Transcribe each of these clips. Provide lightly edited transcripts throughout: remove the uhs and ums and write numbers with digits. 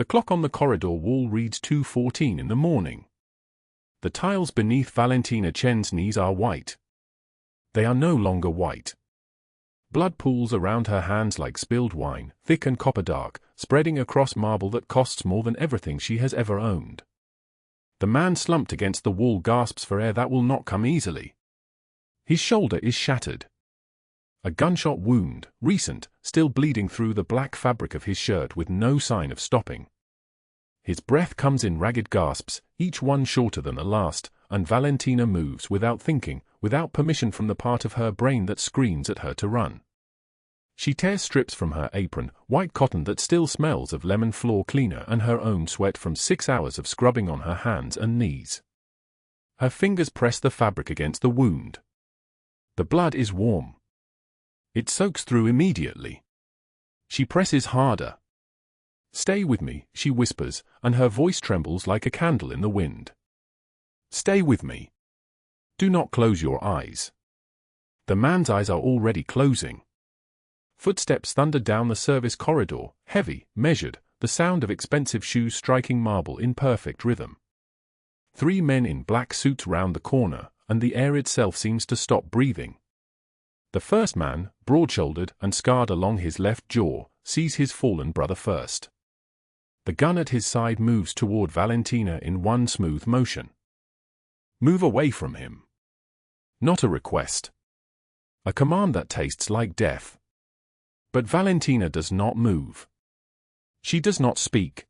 The clock on the corridor wall reads 2:14 in the morning. The tiles beneath Valentina Chen's knees are white. They are no longer white. Blood pools around her hands like spilled wine, thick and copper dark, spreading across marble that costs more than everything she has ever owned. The man slumped against the wall gasps for air that will not come easily. His shoulder is shattered. A gunshot wound, recent, still bleeding through the black fabric of his shirt with no sign of stopping. His breath comes in ragged gasps, each one shorter than the last, and Valentina moves without thinking, without permission from the part of her brain that screams at her to run. She tears strips from her apron, white cotton that still smells of lemon floor cleaner and her own sweat from 6 hours of scrubbing on her hands and knees. Her fingers press the fabric against the wound. The blood is warm. It soaks through immediately. She presses harder. "Stay with me," she whispers, and her voice trembles like a candle in the wind. "Stay with me. Do not close your eyes." The man's eyes are already closing. Footsteps thunder down the service corridor, heavy, measured, the sound of expensive shoes striking marble in perfect rhythm. 3 men in black suits round the corner, and the air itself seems to stop breathing. The first man, broad-shouldered and scarred along his left jaw, sees his fallen brother first. The gun at his side moves toward Valentina in one smooth motion. Move away from him. Not a request. A command that tastes like death. But Valentina does not move. She does not speak.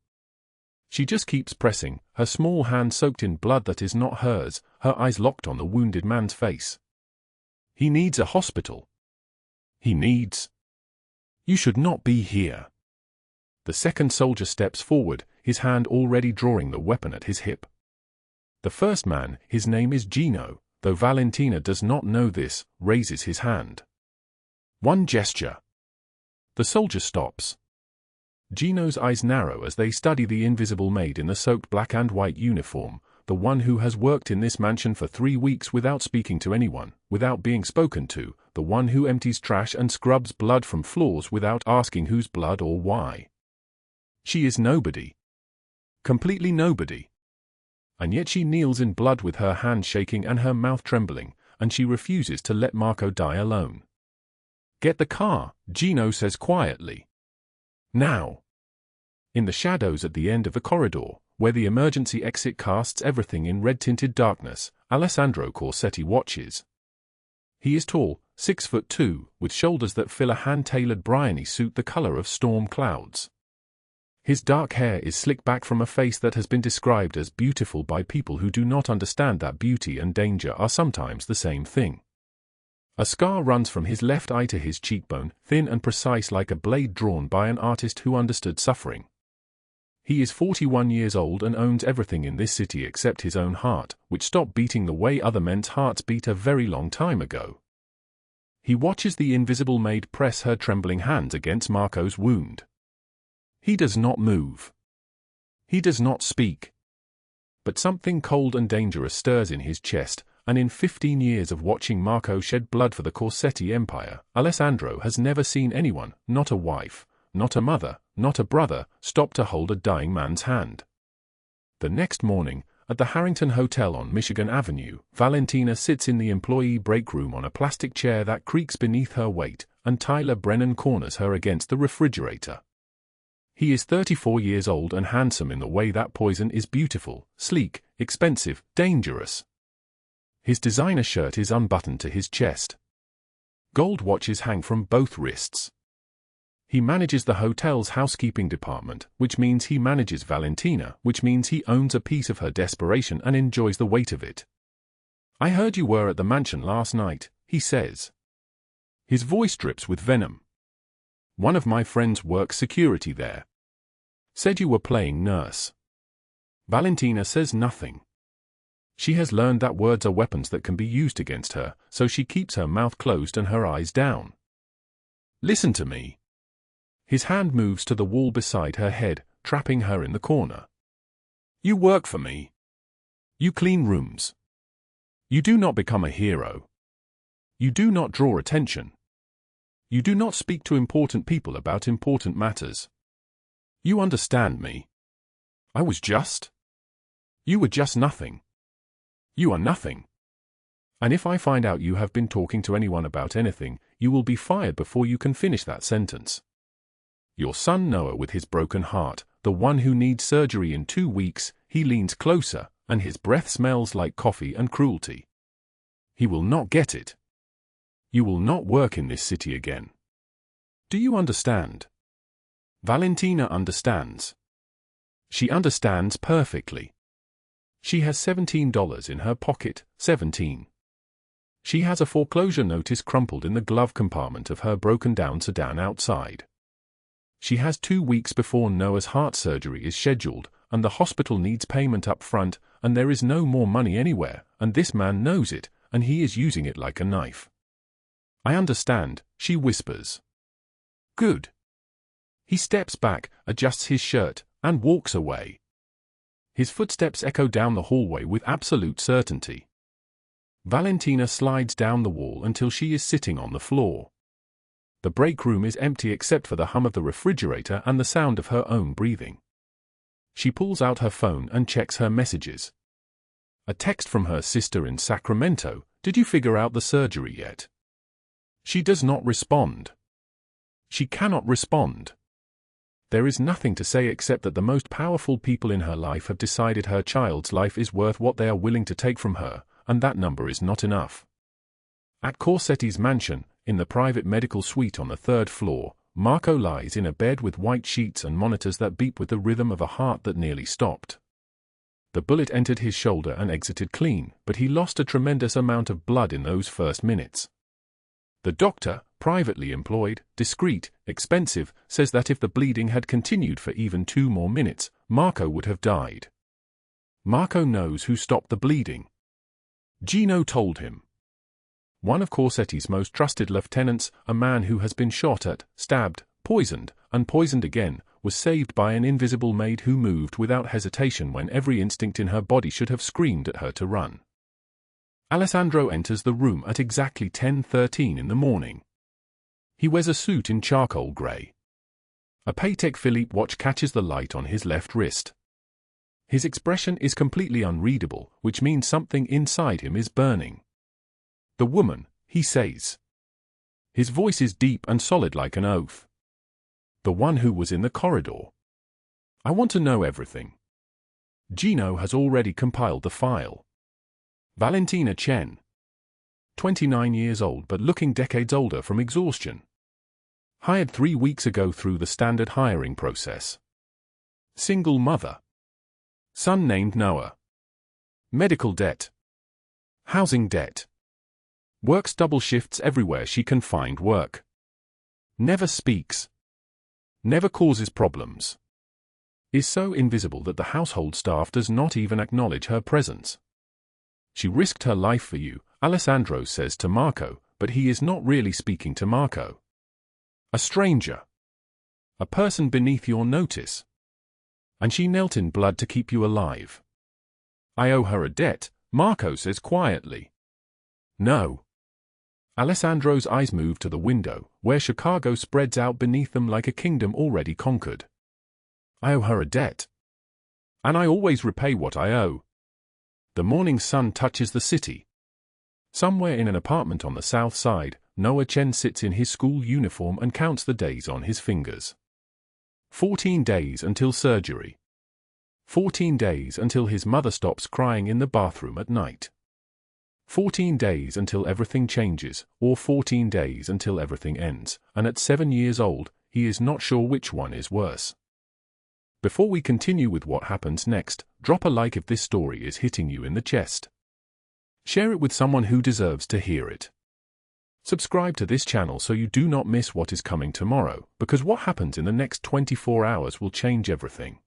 She just keeps pressing, her small hand soaked in blood that is not hers, her eyes locked on the wounded man's face. He needs a hospital. He needs... You should not be here. The second soldier steps forward, his hand already drawing the weapon at his hip. The first man, his name is Gino, though Valentina does not know this, raises his hand. One gesture. The soldier stops. Gino's eyes narrow as they study the invisible maid in the soaked black and white uniform, the one who has worked in this mansion for 3 weeks without speaking to anyone, without being spoken to, the one who empties trash and scrubs blood from floors without asking whose blood or why. She is nobody. Completely nobody. And yet she kneels in blood with her hand shaking and her mouth trembling, and she refuses to let Marco die alone. "Get the car," Gino says quietly. "Now." In the shadows at the end of the corridor, where the emergency exit casts everything in red-tinted darkness, Alessandro Corsetti watches. He is tall, 6'2", with shoulders that fill a hand-tailored Bryony suit the color of storm clouds. His dark hair is slicked back from a face that has been described as beautiful by people who do not understand that beauty and danger are sometimes the same thing. A scar runs from his left eye to his cheekbone, thin and precise like a blade drawn by an artist who understood suffering. He is 41 years old and owns everything in this city except his own heart, which stopped beating the way other men's hearts beat a very long time ago. He watches the invisible maid press her trembling hands against Marco's wound. He does not move. He does not speak. But something cold and dangerous stirs in his chest, and in 15 years of watching Marco shed blood for the Corsetti Empire, Alessandro has never seen anyone, not a wife, not a mother, not a brother, stop to hold a dying man's hand. The next morning, at the Harrington Hotel on Michigan Avenue, Valentina sits in the employee break room on a plastic chair that creaks beneath her weight, and Tyler Brennan corners her against the refrigerator. He is 34 years old and handsome in the way that poison is beautiful, sleek, expensive, dangerous. His designer shirt is unbuttoned to his chest. Gold watches hang from both wrists. He manages the hotel's housekeeping department, which means he manages Valentina, which means he owns a piece of her desperation and enjoys the weight of it. "I heard you were at the mansion last night," he says. His voice drips with venom. "One of my friends works security there. Said you were playing nurse." Valentina says nothing. She has learned that words are weapons that can be used against her, so she keeps her mouth closed and her eyes down. "Listen to me." His hand moves to the wall beside her head, trapping her in the corner. "You work for me. You clean rooms. You do not become a hero. You do not draw attention. You do not speak to important people about important matters. You understand me. I was just. You were just nothing. You are nothing. And if I find out you have been talking to anyone about anything, you will be fired before you can finish that sentence. Your son Noah with his broken heart, the one who needs surgery in 2 weeks, he leans closer, and his breath smells like coffee and cruelty. He will not get it. You will not work in this city again. Do you understand? Valentina understands. She understands perfectly. She has $17 in her pocket, 17. She has a foreclosure notice crumpled in the glove compartment of her broken-down sedan outside. She has 2 weeks before Noah's heart surgery is scheduled, and the hospital needs payment up front, and there is no more money anywhere, and this man knows it, and he is using it like a knife. I understand, she whispers. Good. He steps back, adjusts his shirt, and walks away. His footsteps echo down the hallway with absolute certainty. Valentina slides down the wall until she is sitting on the floor. The break room is empty except for the hum of the refrigerator and the sound of her own breathing. She pulls out her phone and checks her messages. A text from her sister in Sacramento, "Did you figure out the surgery yet?" She does not respond. She cannot respond. There is nothing to say except that the most powerful people in her life have decided her child's life is worth what they are willing to take from her, and that number is not enough. At Corsetti's mansion, in the private medical suite on the 3rd floor, Marco lies in a bed with white sheets and monitors that beep with the rhythm of a heart that nearly stopped. The bullet entered his shoulder and exited clean, but he lost a tremendous amount of blood in those first minutes. The doctor, privately employed, discreet, expensive, says that if the bleeding had continued for even 2 more minutes, Marco would have died. Marco knows who stopped the bleeding. Gino told him. One of Corsetti's most trusted lieutenants, a man who has been shot at, stabbed, poisoned, and poisoned again, was saved by an invisible maid who moved without hesitation when every instinct in her body should have screamed at her to run. Alessandro enters the room at exactly 10:13 in the morning. He wears a suit in charcoal grey. A Patek Philippe watch catches the light on his left wrist. His expression is completely unreadable, which means something inside him is burning. "The woman," he says. His voice is deep and solid like an oath. "The one who was in the corridor. I want to know everything." Gino has already compiled the file. Valentina Chen. 29 years old but looking decades older from exhaustion. Hired 3 weeks ago through the standard hiring process. Single mother. Son named Noah. Medical debt. Housing debt. Works double shifts everywhere she can find work. Never speaks. Never causes problems. Is so invisible that the household staff does not even acknowledge her presence. She risked her life for you, Alessandro says to Marco, but he is not really speaking to Marco. A stranger. A person beneath your notice. And she knelt in blood to keep you alive. I owe her a debt, Marco says quietly. No. Alessandro's eyes move to the window, where Chicago spreads out beneath them like a kingdom already conquered. I owe her a debt. And I always repay what I owe. The morning sun touches the city. Somewhere in an apartment on the south side, Noah Chen sits in his school uniform and counts the days on his fingers. 14 days until surgery. 14 days until his mother stops crying in the bathroom at night. 14 days until everything changes, or 14 days until everything ends, and at 7 years old, he is not sure which one is worse. Before we continue with what happens next, drop a like if this story is hitting you in the chest. Share it with someone who deserves to hear it. Subscribe to this channel so you do not miss what is coming tomorrow, because what happens in the next 24 hours will change everything.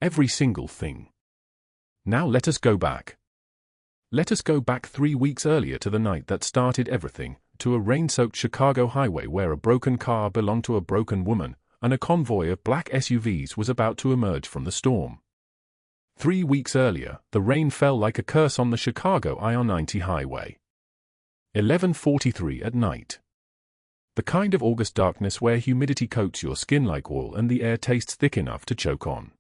Every single thing. Now let us go back. Let us go back 3 weeks earlier to the night that started everything, to a rain-soaked Chicago highway where a broken car belonged to a broken woman, and a convoy of black SUVs was about to emerge from the storm. 3 weeks earlier, the rain fell like a curse on the Chicago I-90 highway. 11:43 at night. The kind of August darkness where humidity coats your skin like oil and the air tastes thick enough to choke on.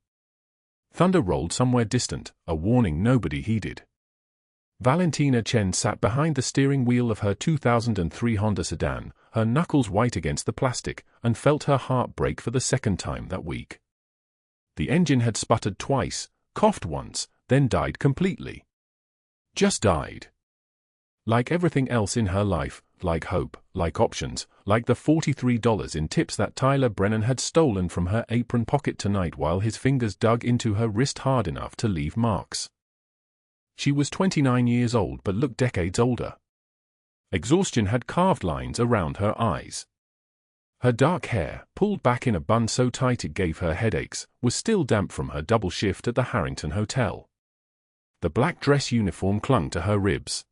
Thunder rolled somewhere distant, a warning nobody heeded. Valentina Chen sat behind the steering wheel of her 2003 Honda sedan, her knuckles white against the plastic, and felt her heart break for the second time that week. The engine had sputtered twice, coughed once, then died completely. Just died. Like everything else in her life, like hope, like options, like the $43 in tips that Tyler Brennan had stolen from her apron pocket tonight while his fingers dug into her wrist hard enough to leave marks. She was 29 years old but looked decades older. Exhaustion had carved lines around her eyes. Her dark hair, pulled back in a bun so tight it gave her headaches, was still damp from her double shift at the Harrington Hotel. The black dress uniform clung to her ribs.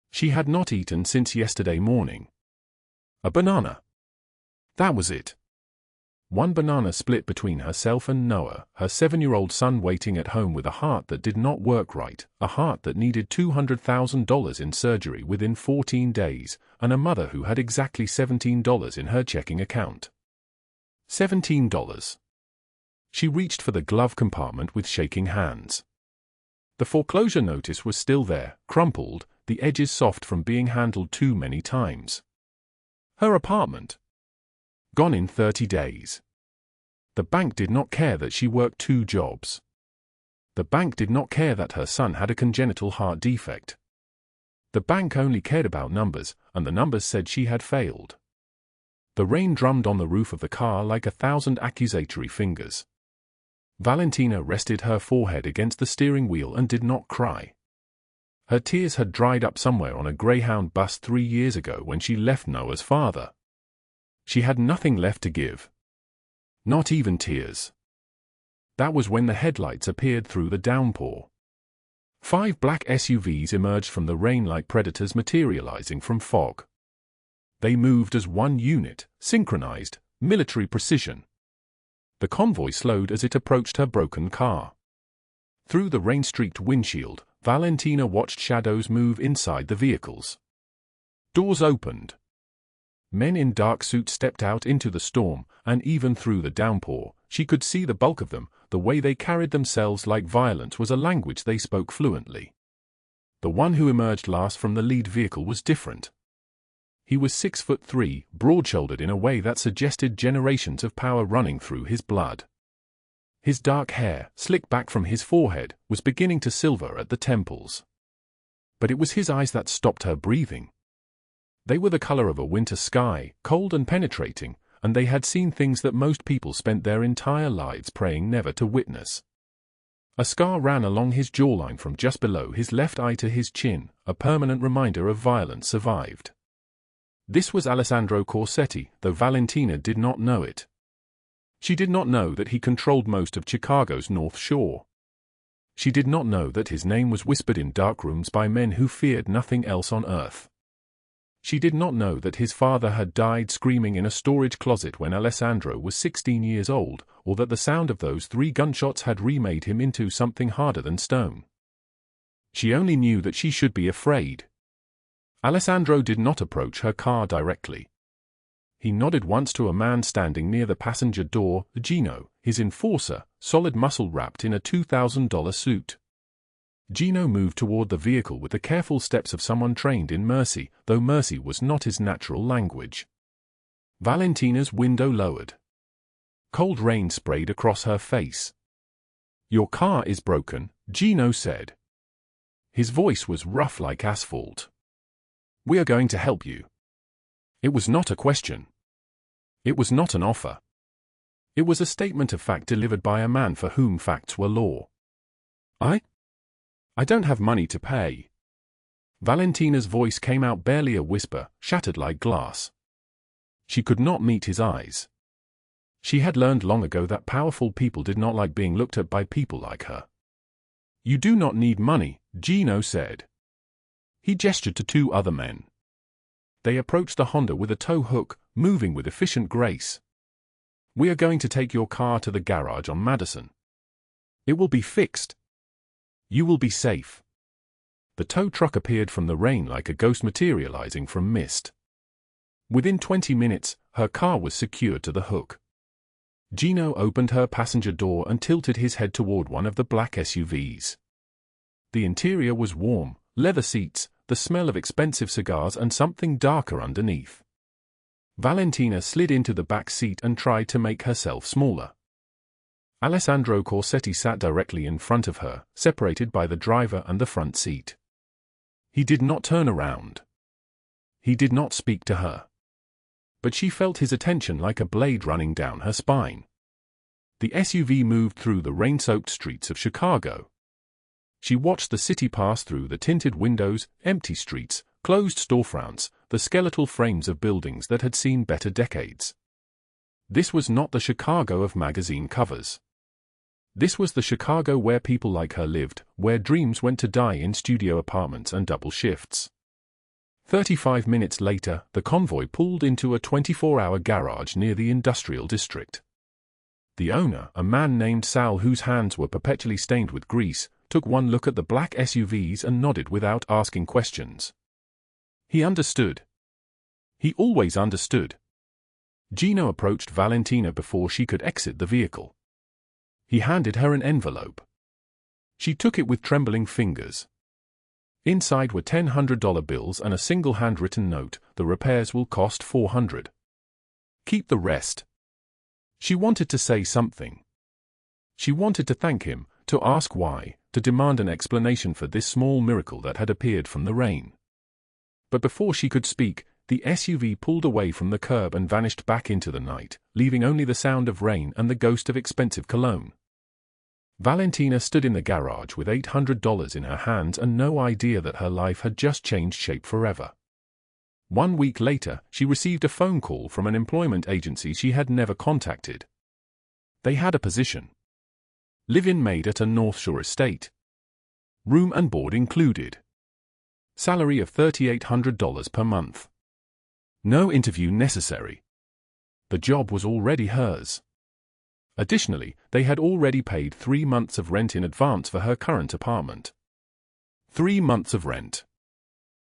She had not eaten since yesterday morning. A banana. That was it. One banana split between herself and Noah, her 7-year-old son waiting at home with a heart that did not work right, a heart that needed $200,000 in surgery within 14 days, and a mother who had exactly $17 in her checking account. $17. She reached for the glove compartment with shaking hands. The foreclosure notice was still there, crumpled, the edges soft from being handled too many times. Her apartment. Gone in 30 days. The bank did not care that she worked 2 jobs. The bank did not care that her son had a congenital heart defect. The bank only cared about numbers, and the numbers said she had failed. The rain drummed on the roof of the car like 1,000 accusatory fingers. Valentina rested her forehead against the steering wheel and did not cry. Her tears had dried up somewhere on a Greyhound bus 3 years ago when she left Noah's father. She had nothing left to give. Not even tears. That was when the headlights appeared through the downpour. 5 black SUVs emerged from the rain like predators materializing from fog. They moved as one unit, synchronized, military precision. The convoy slowed as it approached her broken car. Through the rain-streaked windshield, Valentina watched shadows move inside the vehicles. Doors opened. Men in dark suits stepped out into the storm, and even through the downpour, she could see the bulk of them. The way they carried themselves like violence was a language they spoke fluently. The one who emerged last from the lead vehicle was different. He was 6'3", broad-shouldered in a way that suggested generations of power running through his blood. His dark hair, slicked back from his forehead, was beginning to silver at the temples. But it was his eyes that stopped her breathing. They were the color of a winter sky, cold and penetrating, and they had seen things that most people spent their entire lives praying never to witness. A scar ran along his jawline from just below his left eye to his chin, a permanent reminder of violence survived. This was Alessandro Corsetti, though Valentina did not know it. She did not know that he controlled most of Chicago's North Shore. She did not know that his name was whispered in dark rooms by men who feared nothing else on earth. She did not know that his father had died screaming in a storage closet when Alessandro was 16 years old, or that the sound of those 3 gunshots had remade him into something harder than stone. She only knew that she should be afraid. Alessandro did not approach her car directly. He nodded once to a man standing near the passenger door, Gino, his enforcer, solid muscle wrapped in a $2,000 suit. Gino moved toward the vehicle with the careful steps of someone trained in mercy, though mercy was not his natural language. Valentina's window lowered. Cold rain sprayed across her face. "Your car is broken," Gino said. His voice was rough like asphalt. "We are going to help you." It was not a question. It was not an offer. It was a statement of fact delivered by a man for whom facts were law. I don't have money to pay." Valentina's voice came out barely a whisper, shattered like glass. She could not meet his eyes. She had learned long ago that powerful people did not like being looked at by people like her. "You do not need money," Gino said. He gestured to 2 other men. They approached the Honda with a tow hook, moving with efficient grace. "We are going to take your car to the garage on Madison. It will be fixed. You will be safe." The tow truck appeared from the rain like a ghost materializing from mist. Within 20 minutes, her car was secured to the hook. Gino opened her passenger door and tilted his head toward one of the black SUVs. The interior was warm, leather seats, the smell of expensive cigars and something darker underneath. Valentina slid into the back seat and tried to make herself smaller. Alessandro Corsetti sat directly in front of her, separated by the driver and the front seat. He did not turn around. He did not speak to her. But she felt his attention like a blade running down her spine. The SUV moved through the rain-soaked streets of Chicago. She watched the city pass through the tinted windows, empty streets, closed storefronts, the skeletal frames of buildings that had seen better decades. This was not the Chicago of magazine covers. This was the Chicago where people like her lived, where dreams went to die in studio apartments and double shifts. 35 minutes later, the convoy pulled into a 24-hour garage near the industrial district. The owner, a man named Sal whose hands were perpetually stained with grease, took one look at the black SUVs and nodded without asking questions. He understood. He always understood. Gino approached Valentina before she could exit the vehicle. He handed her an envelope. She took it with trembling fingers. Inside were $100 bills and a single handwritten note. The repairs will cost $400. Keep the rest. She wanted to say something. She wanted to thank him, to ask why, to demand an explanation for this small miracle that had appeared from the rain. But before she could speak, the SUV pulled away from the curb and vanished back into the night, leaving only the sound of rain and the ghost of expensive cologne. Valentina stood in the garage with $800 in her hands and no idea that her life had just changed shape forever. 1 week later, she received a phone call from an employment agency she had never contacted. They had a position. Live-in maid at a North Shore estate. Room and board included. Salary of $3,800 per month. No interview necessary. The job was already hers. Additionally, they had already paid 3 months of rent in advance for her current apartment. 3 months of rent.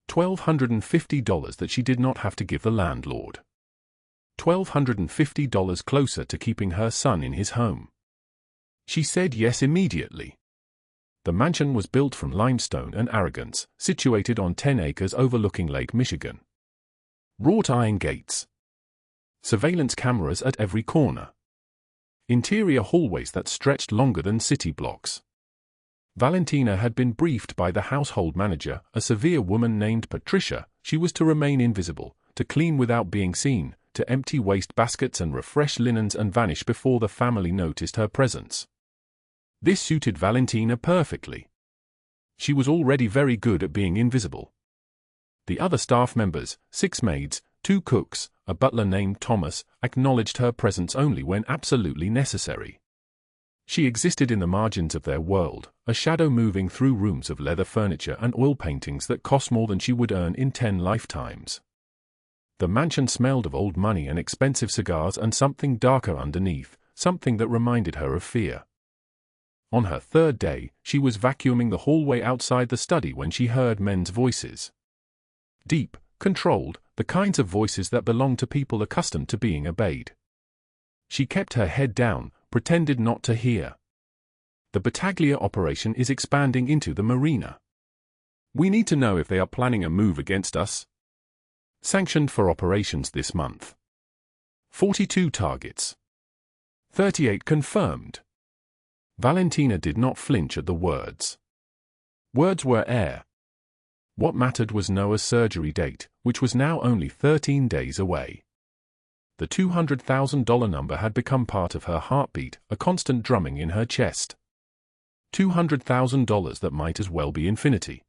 $1,250 that she did not have to give the landlord. $1,250 closer to keeping her son in his home. She said yes immediately. The mansion was built from limestone and arrogance, situated on 10 acres overlooking Lake Michigan. Wrought iron gates. Surveillance cameras at every corner. Interior hallways that stretched longer than city blocks. Valentina had been briefed by the household manager, a severe woman named Patricia. She was to remain invisible, to clean without being seen, to empty waste baskets and refresh linens and vanish before the family noticed her presence. This suited Valentina perfectly. She was already very good at being invisible. The other staff members, 6 maids, 2 cooks, a butler named Thomas, acknowledged her presence only when absolutely necessary. She existed in the margins of their world, a shadow moving through rooms of leather furniture and oil paintings that cost more than she would earn in 10 lifetimes. The mansion smelled of old money and expensive cigars and something darker underneath, something that reminded her of fear. On her 3rd day, she was vacuuming the hallway outside the study when she heard men's voices. Deep, controlled, the kinds of voices that belong to people accustomed to being obeyed. She kept her head down, pretended not to hear. The Battaglia operation is expanding into the marina. We need to know if they are planning a move against us. Sanctioned for operations this month. 42 targets. 38 confirmed. Valentina did not flinch at the words. Words were air. What mattered was Noah's surgery date, which was now only 13 days away. The $200,000 number had become part of her heartbeat, a constant drumming in her chest. $200,000 that might as well be infinity.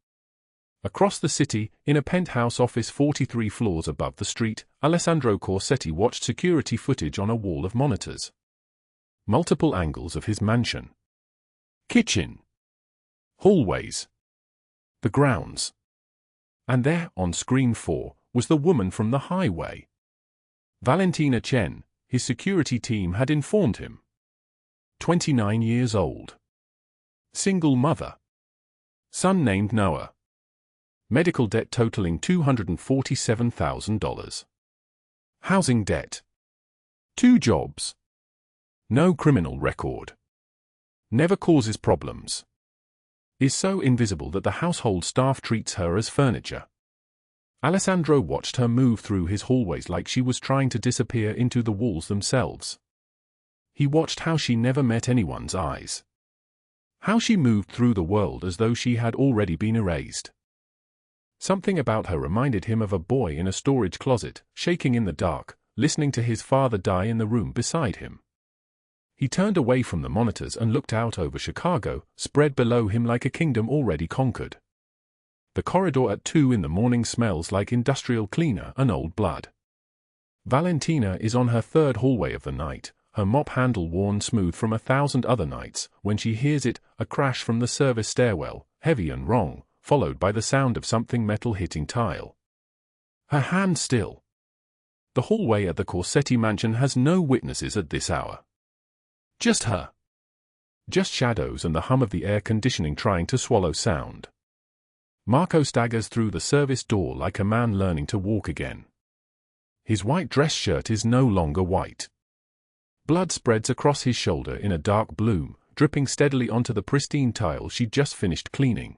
Across the city, in a penthouse office 43 floors above the street, Alessandro Corsetti watched security footage on a wall of monitors. Multiple angles of his mansion. Kitchen. Hallways. The grounds. And there, on screen 4, was the woman from the highway. Valentina Chen, his security team had informed him. 29 years old. Single mother. Son named Noah. Medical debt totaling $247,000. Housing debt. 2 jobs. No criminal record. Never causes problems. Is so invisible that the household staff treats her as furniture. Alessandro watched her move through his hallways like she was trying to disappear into the walls themselves. He watched how she never met anyone's eyes. How she moved through the world as though she had already been erased. Something about her reminded him of a boy in a storage closet, shaking in the dark, listening to his father die in the room beside him. He turned away from the monitors and looked out over Chicago, spread below him like a kingdom already conquered. The corridor at 2 in the morning smells like industrial cleaner and old blood. Valentina is on her third hallway of the night, her mop handle worn smooth from 1,000 other nights, when she hears it, a crash from the service stairwell, heavy and wrong, followed by the sound of something metal hitting tile. Her hand still. The hallway at the Corsetti mansion has no witnesses at this hour. Just her. Just shadows and the hum of the air conditioning trying to swallow sound. Marco staggers through the service door like a man learning to walk again. His white dress shirt is no longer white. Blood spreads across his shoulder in a dark bloom, dripping steadily onto the pristine tile she'd just finished cleaning.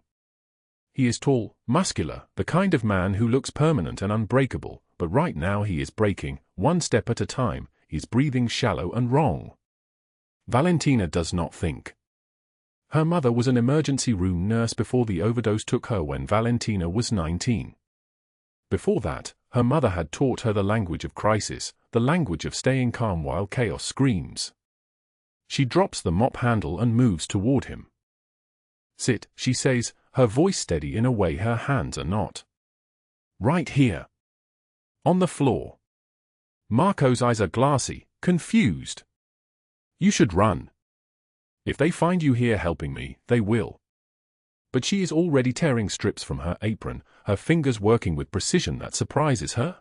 He is tall, muscular, the kind of man who looks permanent and unbreakable, but right now he is breaking, one step at a time, his breathing shallow and wrong. Valentina does not think. Her mother was an emergency room nurse before the overdose took her when Valentina was 19. Before that, her mother had taught her the language of crisis, the language of staying calm while chaos screams. She drops the mop handle and moves toward him. Sit, she says, her voice steady in a way her hands are not. Right here. On the floor. Marco's eyes are glassy, confused. You should run. If they find you here helping me, they will. But she is already tearing strips from her apron, her fingers working with precision that surprises her.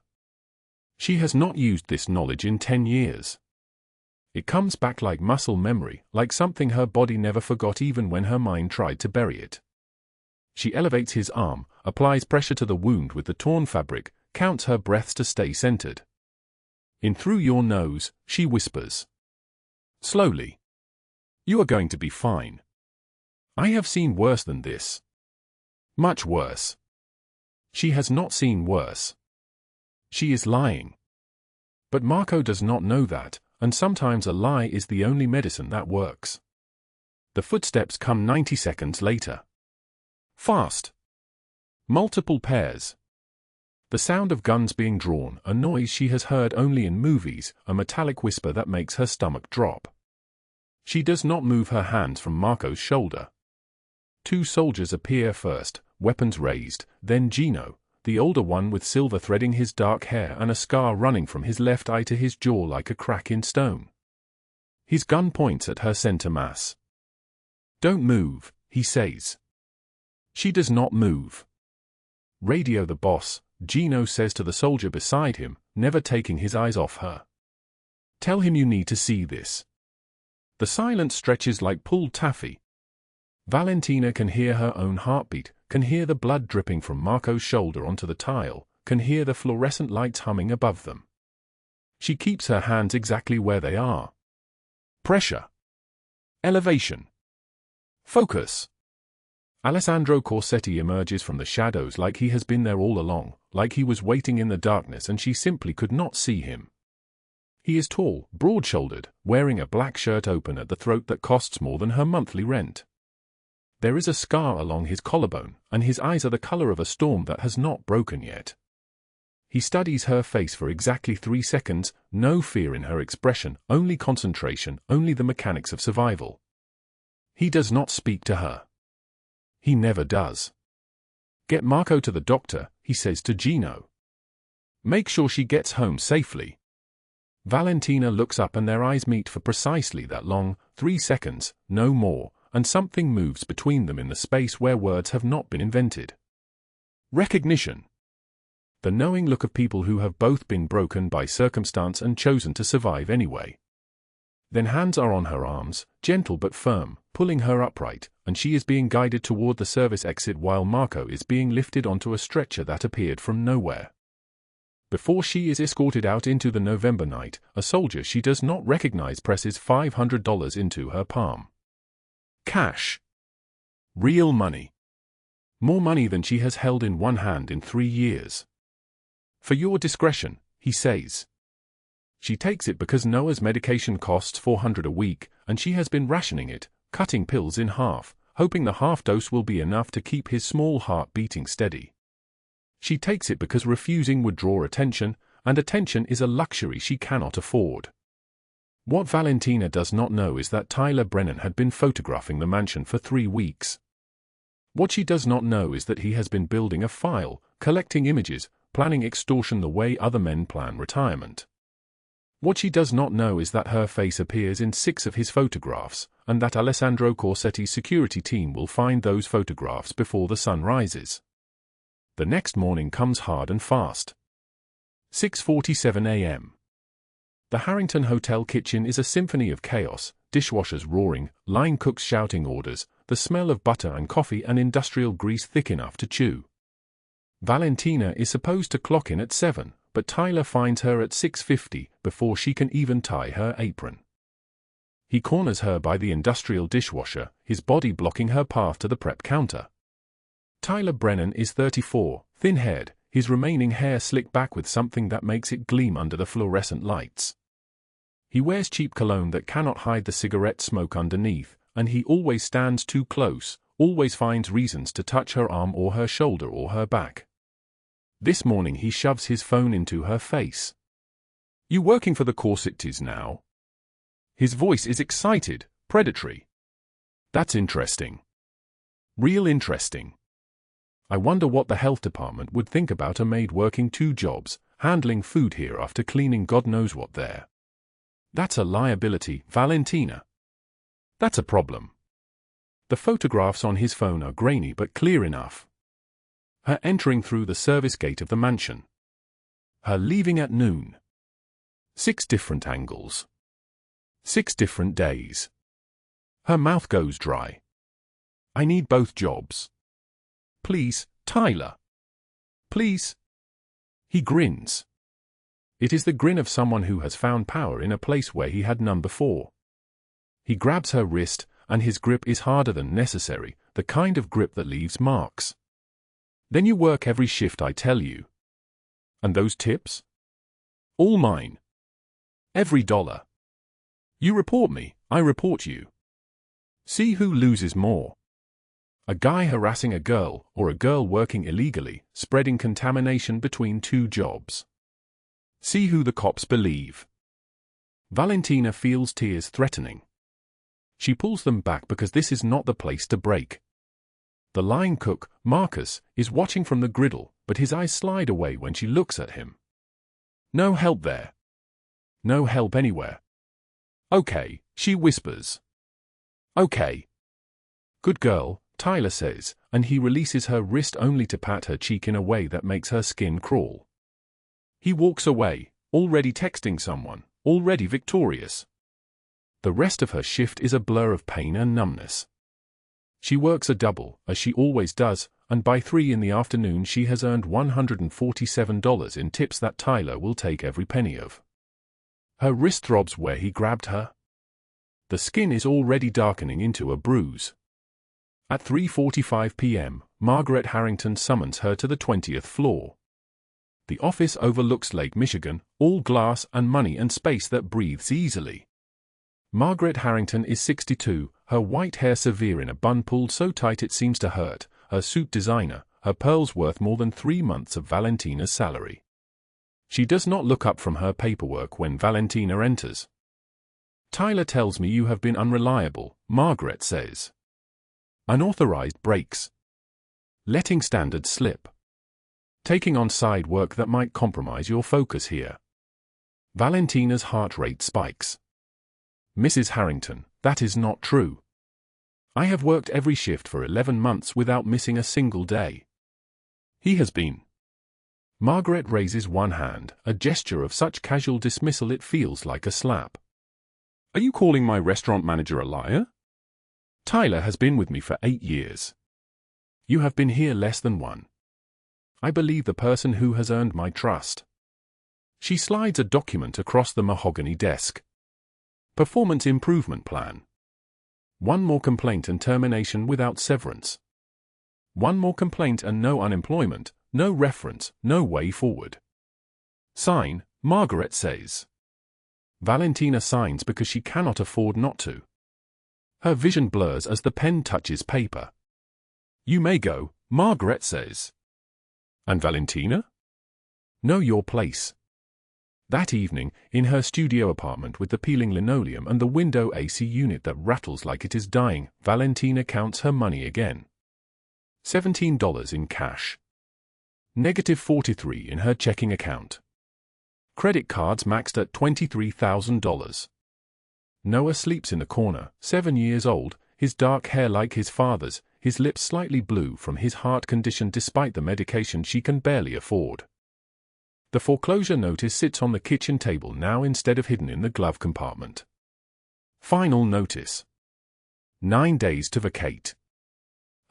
She has not used this knowledge in 10 years. It comes back like muscle memory, like something her body never forgot even when her mind tried to bury it. She elevates his arm, applies pressure to the wound with the torn fabric, counts her breaths to stay centered. In through your nose, she whispers. Slowly. You are going to be fine. I have seen worse than this. Much worse. She has not seen worse. She is lying. But Marco does not know that, and sometimes a lie is the only medicine that works. The footsteps come 90 seconds later. Fast. Multiple pairs. The sound of guns being drawn, a noise she has heard only in movies, a metallic whisper that makes her stomach drop. She does not move her hands from Marco's shoulder. 2 soldiers appear first, weapons raised, then Gino, the older one with silver threading his dark hair and a scar running from his left eye to his jaw like a crack in stone. His gun points at her center mass. Don't move, he says. She does not move. Radio the boss, Gino says to the soldier beside him, never taking his eyes off her. Tell him you need to see this. The silence stretches like pulled taffy. Valentina can hear her own heartbeat, can hear the blood dripping from Marco's shoulder onto the tile, can hear the fluorescent lights humming above them. She keeps her hands exactly where they are. Pressure. Elevation. Focus. Alessandro Corsetti emerges from the shadows like he has been there all along, like he was waiting in the darkness and she simply could not see him. He is tall, broad-shouldered, wearing a black shirt open at the throat that costs more than her monthly rent. There is a scar along his collarbone, and his eyes are the color of a storm that has not broken yet. He studies her face for exactly 3 seconds, no fear in her expression, only concentration, only the mechanics of survival. He does not speak to her. He never does. Get Marco to the doctor, he says to Gino. Make sure she gets home safely. Valentina looks up and their eyes meet for precisely that long, 3 seconds, no more, and something moves between them in the space where words have not been invented. Recognition. The knowing look of people who have both been broken by circumstance and chosen to survive anyway. Then hands are on her arms, gentle but firm, pulling her upright, and she is being guided toward the service exit while Marco is being lifted onto a stretcher that appeared from nowhere. Before she is escorted out into the November night, a soldier she does not recognize presses $500 into her palm. Cash. Real money. More money than she has held in one hand in 3 years. For your discretion, he says. She takes it because Noah's medication costs $400 a week, and she has been rationing it, cutting pills in half, hoping the half dose will be enough to keep his small heart beating steady. She takes it because refusing would draw attention, and attention is a luxury she cannot afford. What Valentina does not know is that Tyler Brennan had been photographing the mansion for 3 weeks. What she does not know is that he has been building a file, collecting images, planning extortion the way other men plan retirement. What she does not know is that her face appears in 6 of his photographs, and that Alessandro Corsetti's security team will find those photographs before the sun rises. The next morning comes hard and fast. 6:47 a.m. The Harrington Hotel kitchen is a symphony of chaos, dishwashers roaring, line cooks shouting orders, the smell of butter and coffee and industrial grease thick enough to chew. Valentina is supposed to clock in at 7, but Tyler finds her at 6:50 before she can even tie her apron. He corners her by the industrial dishwasher, his body blocking her path to the prep counter. Tyler Brennan is 34, thin-haired, his remaining hair slicked back with something that makes it gleam under the fluorescent lights. He wears cheap cologne that cannot hide the cigarette smoke underneath, and he always stands too close, always finds reasons to touch her arm or her shoulder or her back. This morning he shoves his phone into her face. "You working for the Corsettis now?" His voice is excited, predatory. "That's interesting. Real interesting. I wonder what the health department would think about a maid working 2 jobs, handling food here after cleaning God knows what there. That's a liability, Valentina. That's a problem." The photographs on his phone are grainy but clear enough. Her entering through the service gate of the mansion. Her leaving at noon. 6 different angles. 6 different days. Her mouth goes dry. "I need both jobs. Please, Tyler. Please." He grins. It is the grin of someone who has found power in a place where he had none before. He grabs her wrist, and his grip is harder than necessary, the kind of grip that leaves marks. "Then you work every shift I tell you. And those tips? All mine. Every dollar. You report me, I report you. See who loses more. A guy harassing a girl, or a girl working illegally, spreading contamination between 2 jobs. See who the cops believe." Valentina feels tears threatening. She pulls them back because this is not the place to break. The line cook, Marcus, is watching from the griddle, but his eyes slide away when she looks at him. "No help there. No help anywhere." "Okay," she whispers. "Okay. Good girl," Tyler says, and he releases her wrist only to pat her cheek in a way that makes her skin crawl. He walks away, already texting someone, already victorious. The rest of her shift is a blur of pain and numbness. She works a double, as she always does, and by 3 in the afternoon she has earned $147 in tips that Tyler will take every penny of. Her wrist throbs where he grabbed her. The skin is already darkening into a bruise. At 3:45 p.m., Margaret Harrington summons her to the 20th floor. The office overlooks Lake Michigan, all glass and money and space that breathes easily. Margaret Harrington is 62, her white hair severe in a bun pulled so tight it seems to hurt, her suit designer, her pearls worth more than 3 months of Valentina's salary. She does not look up from her paperwork when Valentina enters. "Tyler tells me you have been unreliable," Margaret says. "Unauthorized breaks. Letting standards slip. Taking on side work that might compromise your focus here." Valentina's heart rate spikes. "Mrs. Harrington, that is not true. I have worked every shift for 11 months without missing a single day." "He has been." Margaret raises one hand, a gesture of such casual dismissal it feels like a slap. "Are you calling my restaurant manager a liar? Tyler has been with me for 8 years. You have been here less than 1. I believe the person who has earned my trust. She slides a document across the mahogany desk. Performance improvement plan. One more complaint and termination without severance. One more complaint and no unemployment, no reference, no way forward. Sign, Margaret says. Valentina signs because she cannot afford not to. Her vision blurs as the pen touches paper. You may go, Margaret says. And Valentina? Know your place. That evening, in her studio apartment with the peeling linoleum and the window AC unit that rattles like it is dying, Valentina counts her money again. $17 in cash. -$43 in her checking account. Credit cards maxed at $23,000. Noah sleeps in the corner, 7 years old, his dark hair like his father's, his lips slightly blue from his heart condition despite the medication she can barely afford. The foreclosure notice sits on the kitchen table now instead of hidden in the glove compartment. Final notice. 9 days to vacate.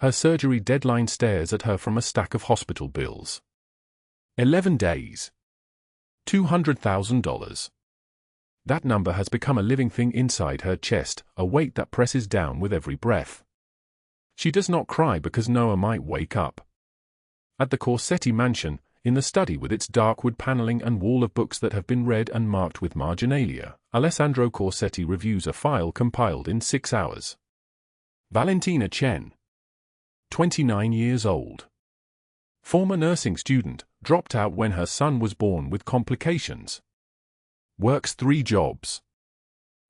Her surgery deadline stares at her from a stack of hospital bills. 11 days. $200,000. That number has become a living thing inside her chest, a weight that presses down with every breath. She does not cry because Noah might wake up. At the Corsetti mansion, in the study with its dark wood paneling and wall of books that have been read and marked with marginalia, Alessandro Corsetti reviews a file compiled in 6 hours. Valentina Chen. 29 years old. Former nursing student, dropped out when her son was born with complications. Works 3 jobs.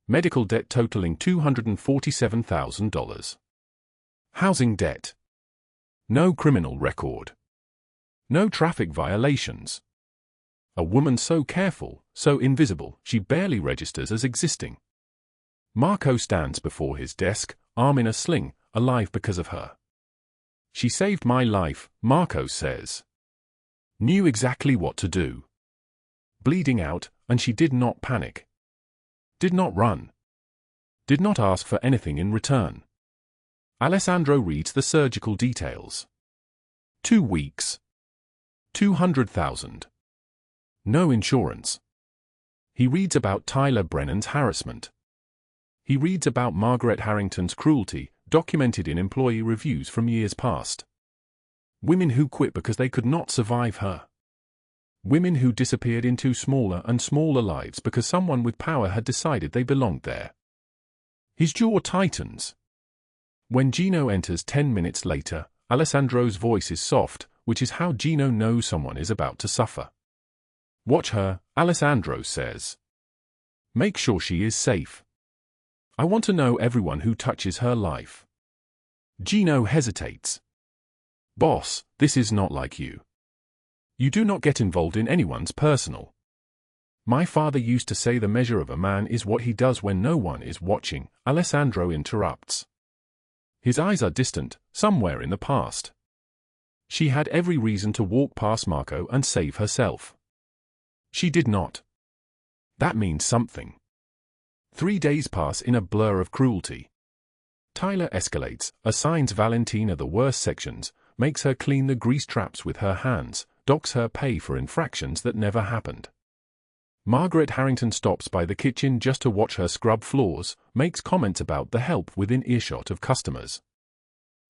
Medical debt totaling $247,000. Housing debt. No criminal record. No traffic violations. A woman so careful, so invisible, she barely registers as existing. Marco stands before his desk, arm in a sling, alive because of her. She saved my life, Marco says. Knew exactly what to do. Bleeding out, and she did not panic. Did not run. Did not ask for anything in return. Alessandro reads the surgical details. 2 weeks. 200,000. No insurance. He reads about Tyler Brennan's harassment. He reads about Margaret Harrington's cruelty, documented in employee reviews from years past. Women who quit because they could not survive her. Women who disappeared into smaller and smaller lives because someone with power had decided they belonged there. His jaw tightens. When Gino enters 10 minutes later, Alessandro's voice is soft, which is how Gino knows someone is about to suffer. Watch her, Alessandro says. Make sure she is safe. I want to know everyone who touches her life. Gino hesitates. Boss, this is not like you. You do not get involved in anyone's personal. My father used to say the measure of a man is what he does when no one is watching, Alessandro interrupts. His eyes are distant, somewhere in the past. She had every reason to walk past Marco and save herself. She did not. That means something. 3 days pass in a blur of cruelty. Tyler escalates, assigns Valentina the worst sections, makes her clean the grease traps with her hands, docks her pay for infractions that never happened. Margaret Harrington stops by the kitchen just to watch her scrub floors, makes comments about the help within earshot of customers.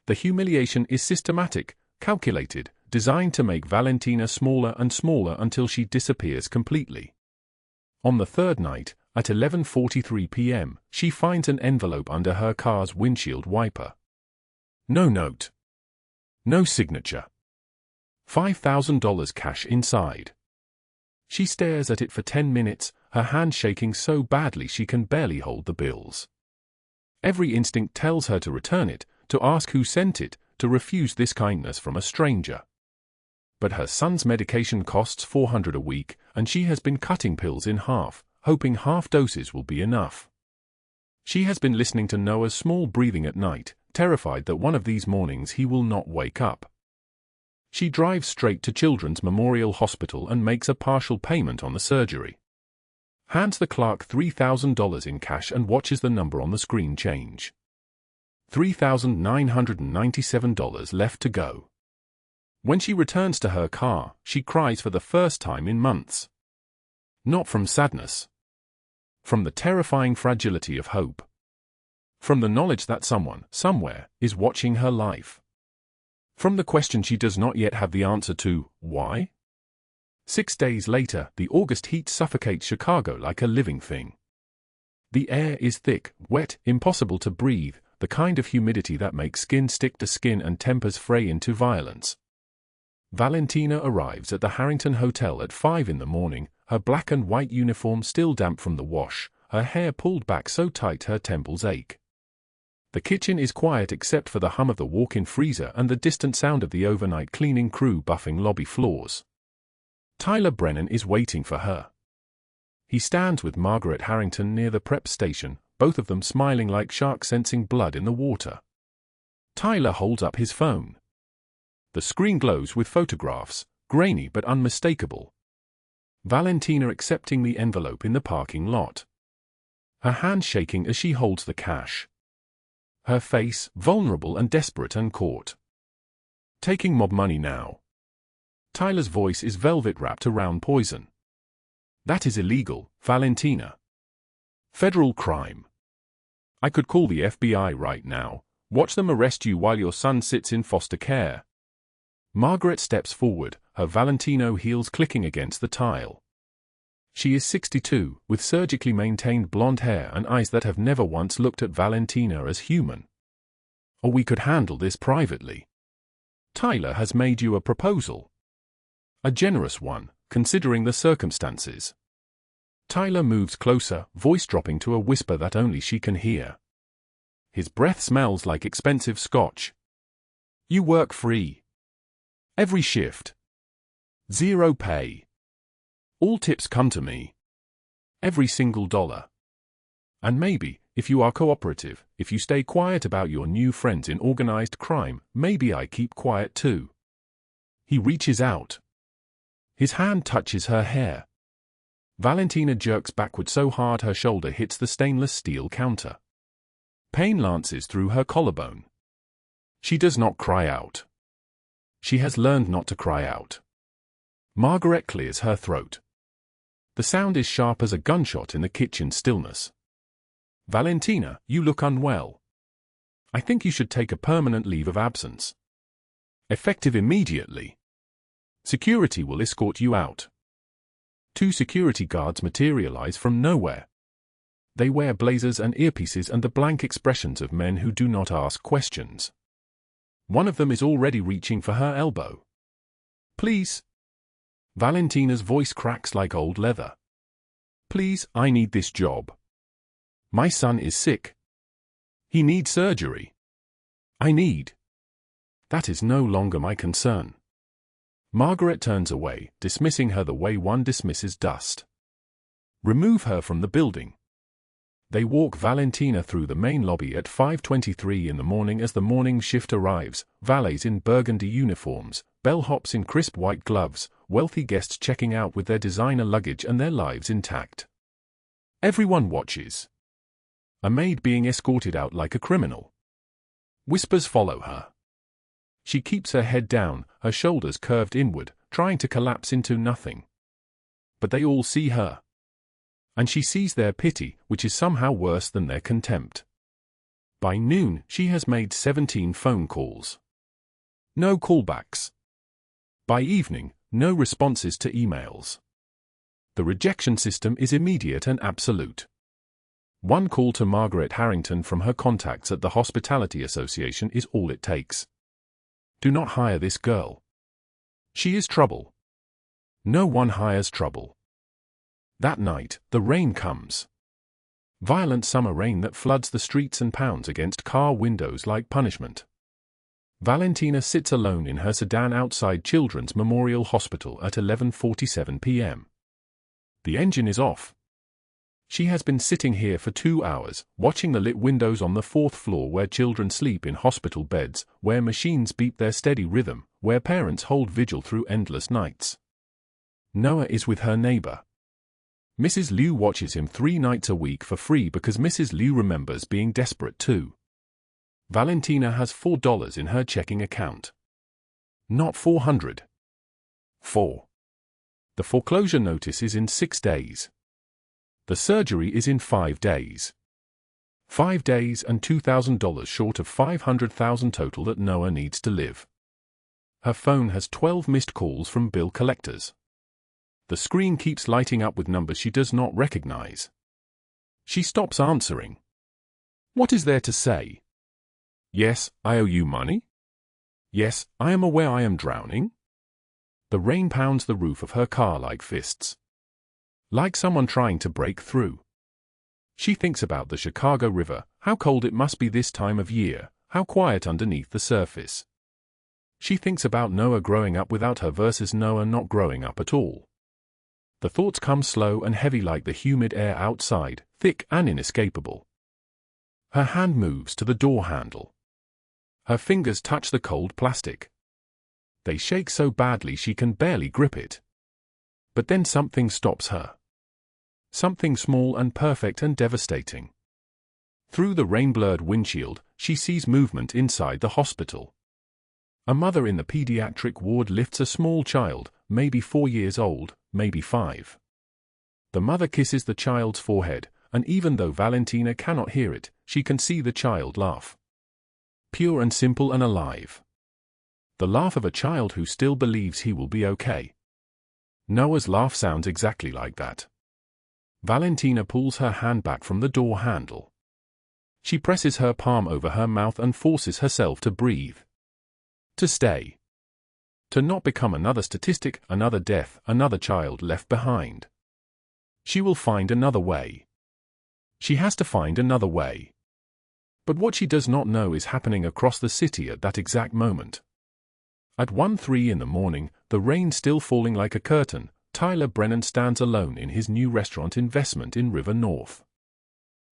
The humiliation is systematic, calculated, designed to make Valentina smaller and smaller until she disappears completely. On the 3rd night, at 11:43 p.m., she finds an envelope under her car's windshield wiper. No note. No signature. $5,000 cash inside. She stares at it for 10 minutes, her hand shaking so badly she can barely hold the bills. Every instinct tells her to return it, to ask who sent it, to refuse this kindness from a stranger. But her son's medication costs $400 a week, and she has been cutting pills in half, hoping half doses will be enough. She has been listening to Noah's small breathing at night, terrified that one of these mornings he will not wake up. She drives straight to Children's Memorial Hospital and makes a partial payment on the surgery. Hands the clerk $3,000 in cash and watches the number on the screen change. $3,997 left to go. When she returns to her car, she cries for the first time in months. Not from sadness. From the terrifying fragility of hope. From the knowledge that someone, somewhere, is watching her life. From the question she does not yet have the answer to, why? 6 days later, the August heat suffocates Chicago like a living thing. The air is thick, wet, impossible to breathe, the kind of humidity that makes skin stick to skin and tempers fray into violence. Valentina arrives at the Harrington Hotel at 5 in the morning, her black and white uniform still damp from the wash, her hair pulled back so tight her temples ache. The kitchen is quiet except for the hum of the walk-in freezer and the distant sound of the overnight cleaning crew buffing lobby floors. Tyler Brennan is waiting for her. He stands with Margaret Harrington near the prep station, both of them smiling like sharks sensing blood in the water. Tyler holds up his phone. The screen glows with photographs, grainy but unmistakable. Valentina accepting the envelope in the parking lot. Her hand shaking as she holds the cash. Her face, vulnerable and desperate and caught. Taking mob money now. Tyler's voice is velvet wrapped around poison. That is illegal, Valentina. Federal crime. I could call the FBI right now, watch them arrest you while your son sits in foster care. Margaret steps forward, her Valentino heels clicking against the tile. She is 62, with surgically maintained blonde hair and eyes that have never once looked at Valentina as human. Or we could handle this privately. Tyler has made you a proposal. A generous one, considering the circumstances. Tyler moves closer, voice dropping to a whisper that only she can hear. His breath smells like expensive scotch. You work free. Every shift. Zero pay. All tips come to me. Every single dollar. And maybe, if you are cooperative, if you stay quiet about your new friends in organized crime, maybe I keep quiet too. He reaches out. His hand touches her hair. Valentina jerks backward so hard her shoulder hits the stainless steel counter. Pain lances through her collarbone. She does not cry out. She has learned not to cry out. Margaret clears her throat. The sound is sharp as a gunshot in the kitchen stillness. Valentina, you look unwell. I think you should take a permanent leave of absence. Effective immediately. Security will escort you out. 2 security guards materialize from nowhere. They wear blazers and earpieces and the blank expressions of men who do not ask questions. One of them is already reaching for her elbow. Please. Valentina's voice cracks like old leather. Please, I need this job. My son is sick. He needs surgery. I need. That is no longer my concern. Margaret turns away, dismissing her the way one dismisses dust. Remove her from the building. They walk Valentina through the main lobby at 5:23 in the morning as the morning shift arrives, valets in burgundy uniforms, bellhops in crisp white gloves, wealthy guests checking out with their designer luggage and their lives intact. Everyone watches. A maid being escorted out like a criminal. Whispers follow her. She keeps her head down, her shoulders curved inward, trying to collapse into nothing. But they all see her. And she sees their pity, which is somehow worse than their contempt. By noon, she has made 17 phone calls. No callbacks. By evening, no responses to emails. The rejection system is immediate and absolute. One call to Margaret Harrington from her contacts at the Hospitality Association is all it takes. Do not hire this girl. She is trouble. No one hires trouble. That night, the rain comes. Violent summer rain that floods the streets and pounds against car windows like punishment. Valentina sits alone in her sedan outside Children's Memorial Hospital at 11:47 p.m. The engine is off. She has been sitting here for 2 hours, watching the lit windows on the 4th floor where children sleep in hospital beds, where machines beat their steady rhythm, where parents hold vigil through endless nights. Noah is with her neighbor. Mrs. Liu watches him 3 nights a week for free because Mrs. Liu remembers being desperate too. Valentina has $4 in her checking account. Not 400. 4. The foreclosure notice is in 6 days. The surgery is in 5 days. 5 days and $2,000 short of $500,000 total that Noah needs to live. Her phone has 12 missed calls from bill collectors. The screen keeps lighting up with numbers she does not recognize. She stops answering. What is there to say? Yes, I owe you money. Yes, I am aware I am drowning. The rain pounds the roof of her car like fists. Like someone trying to break through. She thinks about the Chicago River, how cold it must be this time of year, how quiet underneath the surface. She thinks about Noah growing up without her versus Noah not growing up at all. The thoughts come slow and heavy like the humid air outside, thick and inescapable. Her hand moves to the door handle. Her fingers touch the cold plastic. They shake so badly she can barely grip it. But then something stops her. Something small and perfect and devastating. Through the rain-blurred windshield, she sees movement inside the hospital. A mother in the pediatric ward lifts a small child, maybe 4 years old, maybe 5. The mother kisses the child's forehead, and even though Valentina cannot hear it, she can see the child laugh. Pure and simple and alive. The laugh of a child who still believes he will be okay. Noah's laugh sounds exactly like that. Valentina pulls her hand back from the door handle. She presses her palm over her mouth and forces herself to breathe. To stay. To not become another statistic, another death, another child left behind. She will find another way. She has to find another way. But what she does not know is happening across the city at that exact moment. At 1:03 in the morning, the rain still falling like a curtain, Tyler Brennan stands alone in his new restaurant investment in River North.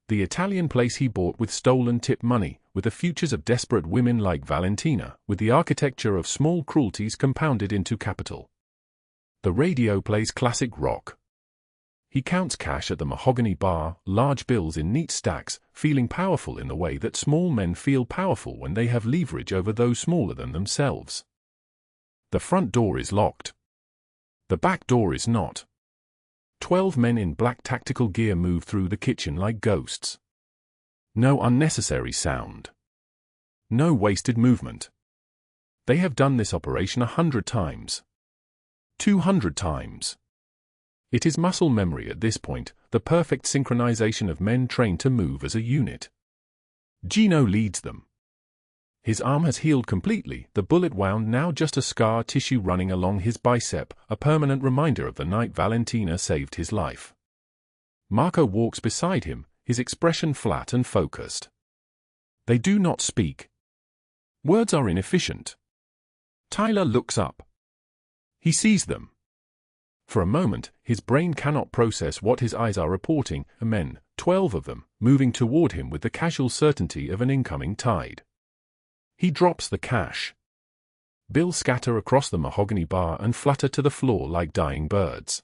The Italian place he bought with stolen tip money, with the futures of desperate women like Valentina, with the architecture of small cruelties compounded into capital. The radio plays classic rock. He counts cash at the mahogany bar, large bills in neat stacks, feeling powerful in the way that small men feel powerful when they have leverage over those smaller than themselves. The front door is locked. The back door is not. 12 men in black tactical gear move through the kitchen like ghosts. No unnecessary sound. No wasted movement. They have done this operation 100 times. 200 times. It is muscle memory at this point, the perfect synchronization of men trained to move as a unit. Gino leads them. His arm has healed completely, the bullet wound now just a scar tissue running along his bicep, a permanent reminder of the night Valentina saved his life. Marco walks beside him, his expression flat and focused. They do not speak. Words are inefficient. Tyler looks up. He sees them. For a moment, his brain cannot process what his eyes are reporting, men, 12 of them, moving toward him with the casual certainty of an incoming tide. He drops the cash. Bills scatter across the mahogany bar and flutter to the floor like dying birds.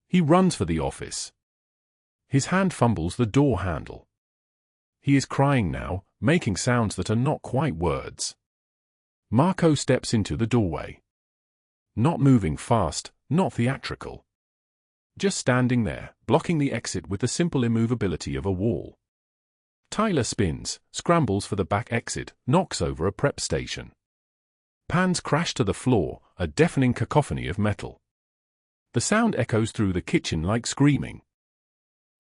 He runs for the office. His hand fumbles the door handle. He is crying now, making sounds that are not quite words. Marco steps into the doorway. Not moving fast, not theatrical. Just standing there, blocking the exit with the simple immovability of a wall. Tyler spins, scrambles for the back exit, knocks over a prep station. Pans crash to the floor, a deafening cacophony of metal. The sound echoes through the kitchen like screaming.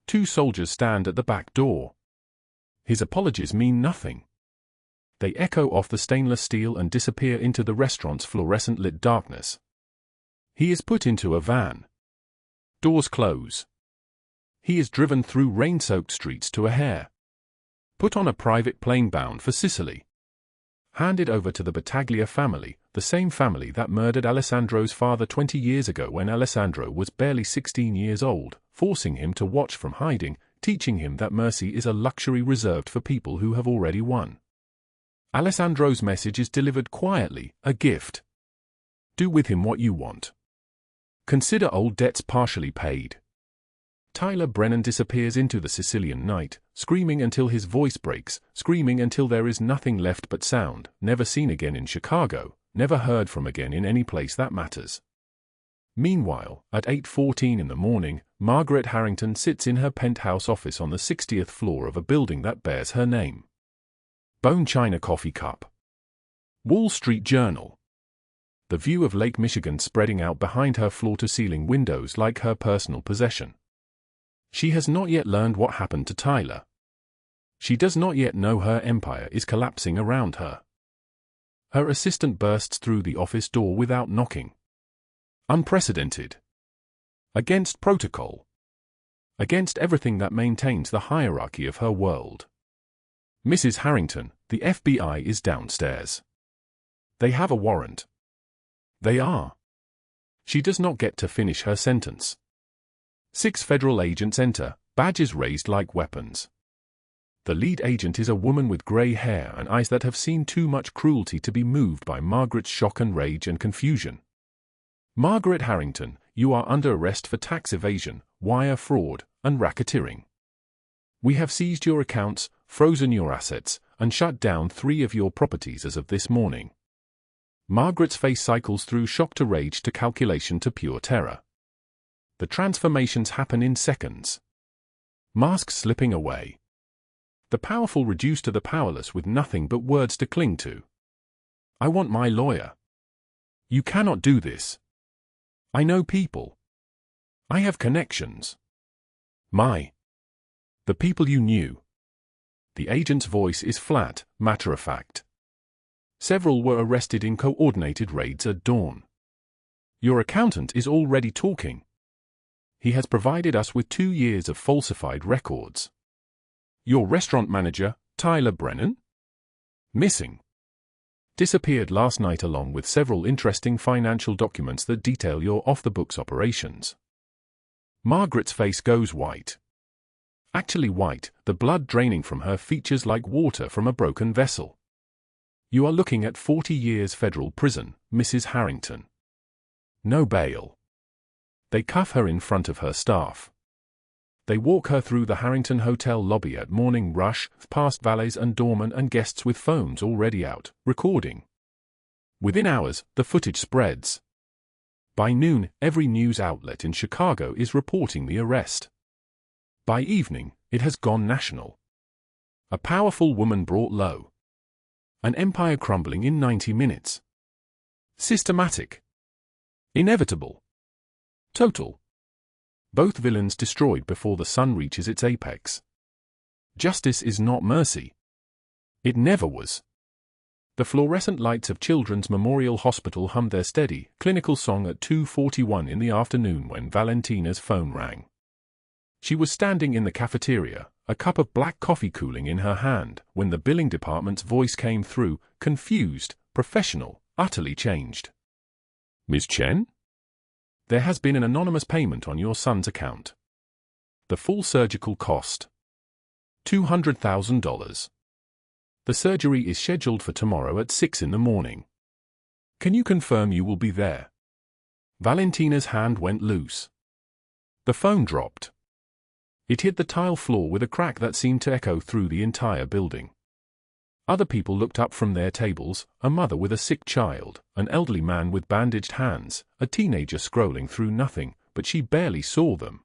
2 soldiers stand at the back door. His apologies mean nothing. They echo off the stainless steel and disappear into the restaurant's fluorescent-lit darkness. He is put into a van. Doors close. He is driven through rain-soaked streets to a hair. Put on a private plane bound for Sicily. Handed over to the Battaglia family, the same family that murdered Alessandro's father 20 years ago when Alessandro was barely 16 years old, forcing him to watch from hiding, teaching him that mercy is a luxury reserved for people who have already won. Alessandro's message is delivered quietly, a gift. Do with him what you want. Consider old debts partially paid. Tyler Brennan disappears into the Sicilian night, screaming until his voice breaks, screaming until there is nothing left but sound, never seen again in Chicago, never heard from again in any place that matters. Meanwhile, at 8:14 in the morning, Margaret Harrington sits in her penthouse office on the 60th floor of a building that bears her name. Bone china coffee cup. Wall Street Journal. The view of Lake Michigan spreading out behind her floor-to-ceiling windows like her personal possession. She has not yet learned what happened to Tyler. She does not yet know her empire is collapsing around her. Her assistant bursts through the office door without knocking. Unprecedented. Against protocol. Against everything that maintains the hierarchy of her world. Mrs. Harrington, the FBI is downstairs. They have a warrant. They are. She does not get to finish her sentence. 6 federal agents enter, badges raised like weapons. The lead agent is a woman with grey hair and eyes that have seen too much cruelty to be moved by Margaret's shock and rage and confusion. Margaret Harrington, you are under arrest for tax evasion, wire fraud, and racketeering. We have seized your accounts, frozen your assets, and shut down 3 of your properties as of this morning. Margaret's face cycles through shock to rage to calculation to pure terror. The transformations happen in seconds. Masks slipping away. The powerful reduced to the powerless with nothing but words to cling to. I want my lawyer. You cannot do this. I know people. I have connections. The people you knew. The agent's voice is flat, matter-of-fact. Several were arrested in coordinated raids at dawn. Your accountant is already talking. He has provided us with 2 years of falsified records. Your restaurant manager, Tyler Brennan? Missing. Disappeared last night along with several interesting financial documents that detail your off-the-books operations. Margaret's face goes white. Actually white, the blood draining from her features like water from a broken vessel. You are looking at 40 years federal prison, Mrs. Harrington. No bail. They cuff her in front of her staff. They walk her through the Harrington Hotel lobby at morning rush, past valets and doormen and guests with phones already out, recording. Within hours, the footage spreads. By noon, every news outlet in Chicago is reporting the arrest. By evening, it has gone national. A powerful woman brought low. An empire crumbling in 90 minutes. Systematic. Inevitable. Total. Both villains destroyed before the sun reaches its apex. Justice is not mercy. It never was. The fluorescent lights of Children's Memorial Hospital hummed their steady, clinical song at 2:41 in the afternoon when Valentina's phone rang. She was standing in the cafeteria, a cup of black coffee cooling in her hand, when the billing department's voice came through, confused, professional, utterly changed. Ms. Chen? There has been an anonymous payment on your son's account. The full surgical cost. $200,000. The surgery is scheduled for tomorrow at 6 in the morning. Can you confirm you will be there? Valentina's hand went loose. The phone dropped. It hit the tile floor with a crack that seemed to echo through the entire building. Other people looked up from their tables, a mother with a sick child, an elderly man with bandaged hands, a teenager scrolling through nothing, but she barely saw them.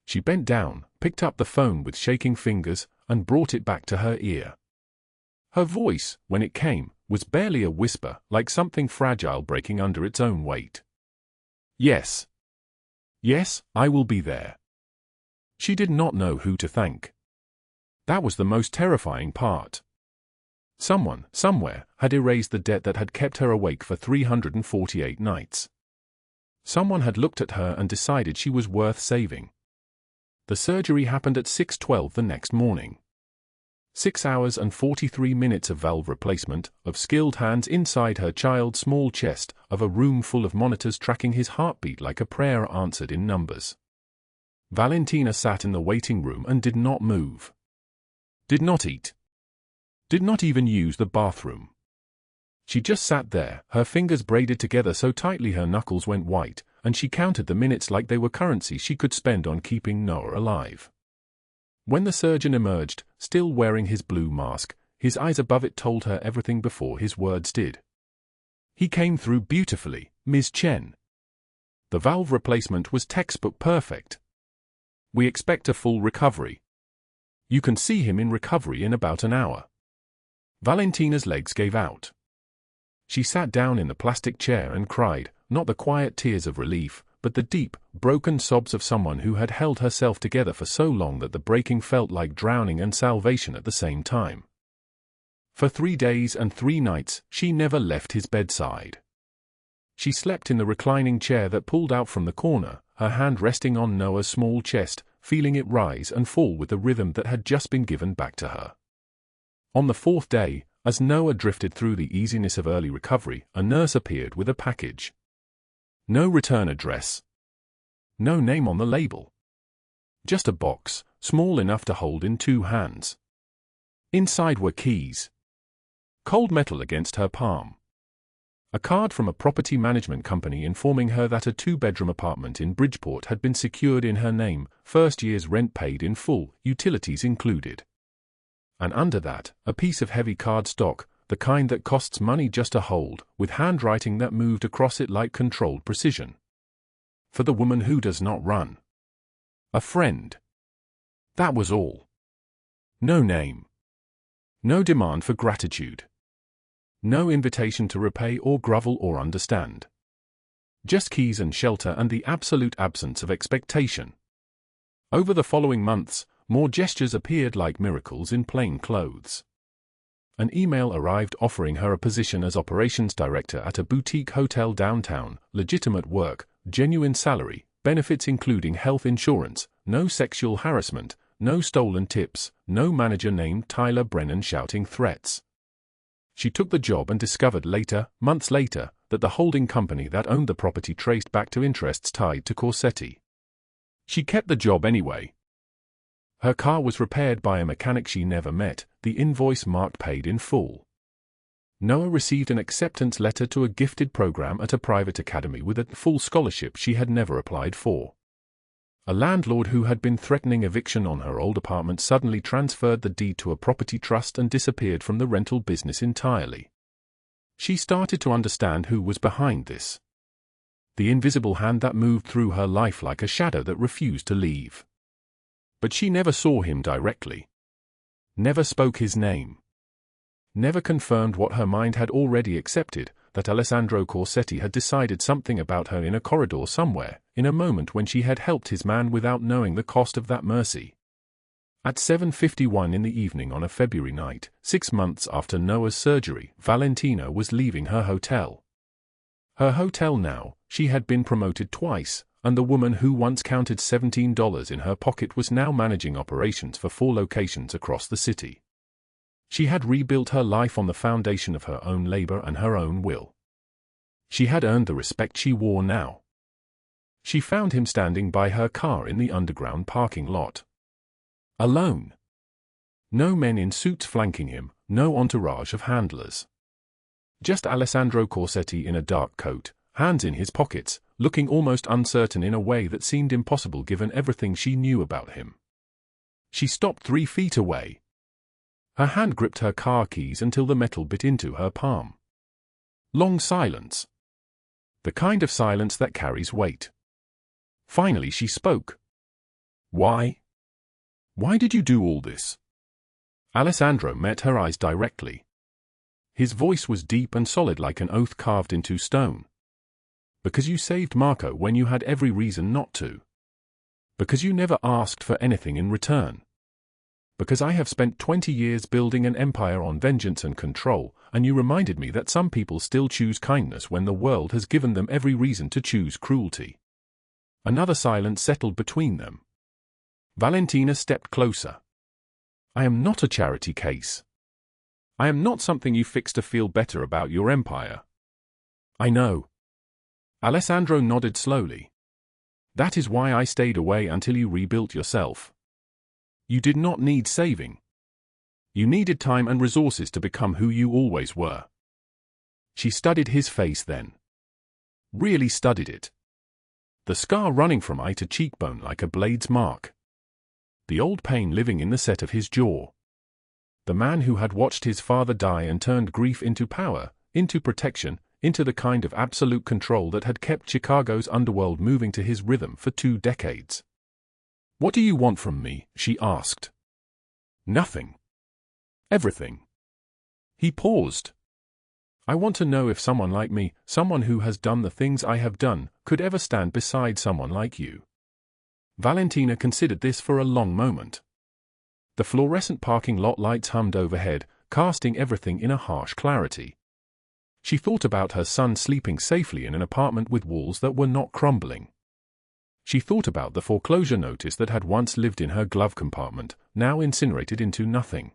She bent down, picked up the phone with shaking fingers, and brought it back to her ear. Her voice, when it came, was barely a whisper, like something fragile breaking under its own weight. Yes. Yes, I will be there. She did not know who to thank. That was the most terrifying part. Someone, somewhere, had erased the debt that had kept her awake for 348 nights. Someone had looked at her and decided she was worth saving. The surgery happened at 6:12 the next morning. 6 hours and 43 minutes of valve replacement, of skilled hands inside her child's small chest, of a room full of monitors tracking his heartbeat like a prayer answered in numbers. Valentina sat in the waiting room and did not move. Did not eat. Did not even use the bathroom. She just sat there, her fingers braided together so tightly her knuckles went white, and she counted the minutes like they were currency she could spend on keeping Noah alive. When the surgeon emerged, still wearing his blue mask, his eyes above it told her everything before his words did. He came through beautifully, Ms. Chen. The valve replacement was textbook perfect. We expect a full recovery. You can see him in recovery in about an hour. Valentina's legs gave out. She sat down in the plastic chair and cried, not the quiet tears of relief, but the deep, broken sobs of someone who had held herself together for so long that the breaking felt like drowning and salvation at the same time. For 3 days and 3 nights, she never left his bedside. She slept in the reclining chair that pulled out from the corner, her hand resting on Noah's small chest, feeling it rise and fall with the rhythm that had just been given back to her. On the 4th day, as Noah drifted through the easiness of early recovery, a nurse appeared with a package. No return address. No name on the label. Just a box, small enough to hold in 2 hands. Inside were keys. Cold metal against her palm. A card from a property management company informing her that a 2-bedroom apartment in Bridgeport had been secured in her name, first year's rent paid in full, utilities included. And under that, a piece of heavy cardstock, the kind that costs money just to hold, with handwriting that moved across it like controlled precision. For the woman who does not run. A friend. That was all. No name. No demand for gratitude. No invitation to repay or grovel or understand. Just keys and shelter and the absolute absence of expectation. Over the following months, more gestures appeared like miracles in plain clothes. An email arrived offering her a position as operations director at a boutique hotel downtown, legitimate work, genuine salary, benefits including health insurance, no sexual harassment, no stolen tips, no manager named Tyler Brennan shouting threats. She took the job and discovered later, months later, that the holding company that owned the property traced back to interests tied to Corsetti. She kept the job anyway. Her car was repaired by a mechanic she never met, the invoice marked paid in full. Noah received an acceptance letter to a gifted program at a private academy with a full scholarship she had never applied for. A landlord who had been threatening eviction on her old apartment suddenly transferred the deed to a property trust and disappeared from the rental business entirely. She started to understand who was behind this. The invisible hand that moved through her life like a shadow that refused to leave. But she never saw him directly. Never spoke his name. Never confirmed what her mind had already accepted, that Alessandro Corsetti had decided something about her in a corridor somewhere, in a moment when she had helped his man without knowing the cost of that mercy. At 7:51 in the evening on a February night, 6 months after Noah's surgery, Valentina was leaving her hotel. Her hotel now, she had been promoted twice, and the woman who once counted $17 in her pocket was now managing operations for 4 locations across the city. She had rebuilt her life on the foundation of her own labor and her own will. She had earned the respect she wore now. She found him standing by her car in the underground parking lot. Alone. No men in suits flanking him, no entourage of handlers. Just Alessandro Corsetti in a dark coat, hands in his pockets, looking almost uncertain in a way that seemed impossible given everything she knew about him. She stopped 3 feet away. Her hand gripped her car keys until the metal bit into her palm. Long silence. The kind of silence that carries weight. Finally she spoke. Why? Why did you do all this? Alessandro met her eyes directly. His voice was deep and solid like an oath carved into stone. Because you saved Marco when you had every reason not to. Because you never asked for anything in return. Because I have spent 20 years building an empire on vengeance and control, and you reminded me that some people still choose kindness when the world has given them every reason to choose cruelty. Another silence settled between them. Valentina stepped closer. I am not a charity case. I am not something you fix to feel better about your empire. I know. Alessandro nodded slowly. That is why I stayed away until you rebuilt yourself. You did not need saving. You needed time and resources to become who you always were. She studied his face then. Really studied it. The scar running from eye to cheekbone like a blade's mark. The old pain living in the set of his jaw. The man who had watched his father die and turned grief into power, into protection, into the kind of absolute control that had kept Chicago's underworld moving to his rhythm for 2 decades. "What do you want from me?" she asked. "Nothing. Everything." He paused. "I want to know if someone like me, someone who has done the things I have done, could ever stand beside someone like you." Valentina considered this for a long moment. The fluorescent parking lot lights hummed overhead, casting everything in a harsh clarity. She thought about her son sleeping safely in an apartment with walls that were not crumbling. She thought about the foreclosure notice that had once lived in her glove compartment, now incinerated into nothing.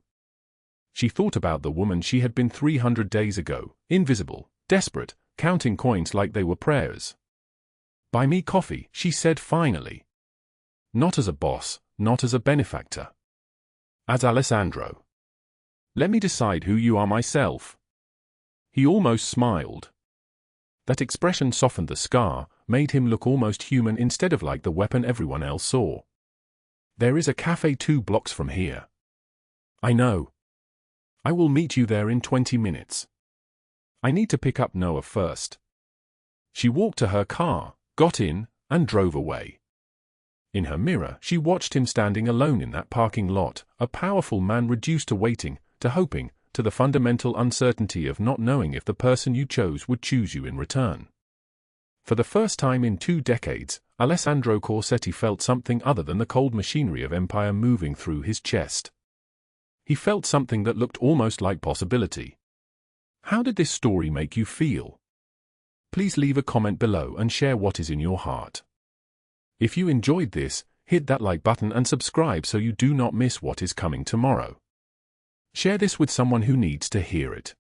She thought about the woman she had been 300 days ago, invisible, desperate, counting coins like they were prayers. "Buy me coffee," she said finally. "Not as a boss, not as a benefactor. As Alessandro. Let me decide who you are myself." He almost smiled. That expression softened the scar, made him look almost human instead of like the weapon everyone else saw. "There is a cafe 2 blocks from here." "I know. I will meet you there in 20 minutes. I need to pick up Noah first." She walked to her car, got in, and drove away. In her mirror, she watched him standing alone in that parking lot, a powerful man reduced to waiting, to hoping, to the fundamental uncertainty of not knowing if the person you chose would choose you in return. For the first time in 2 decades, Alessandro Corsetti felt something other than the cold machinery of empire moving through his chest. He felt something that looked almost like possibility. How did this story make you feel? Please leave a comment below and share what is in your heart. If you enjoyed this, hit that like button and subscribe so you do not miss what is coming tomorrow. Share this with someone who needs to hear it.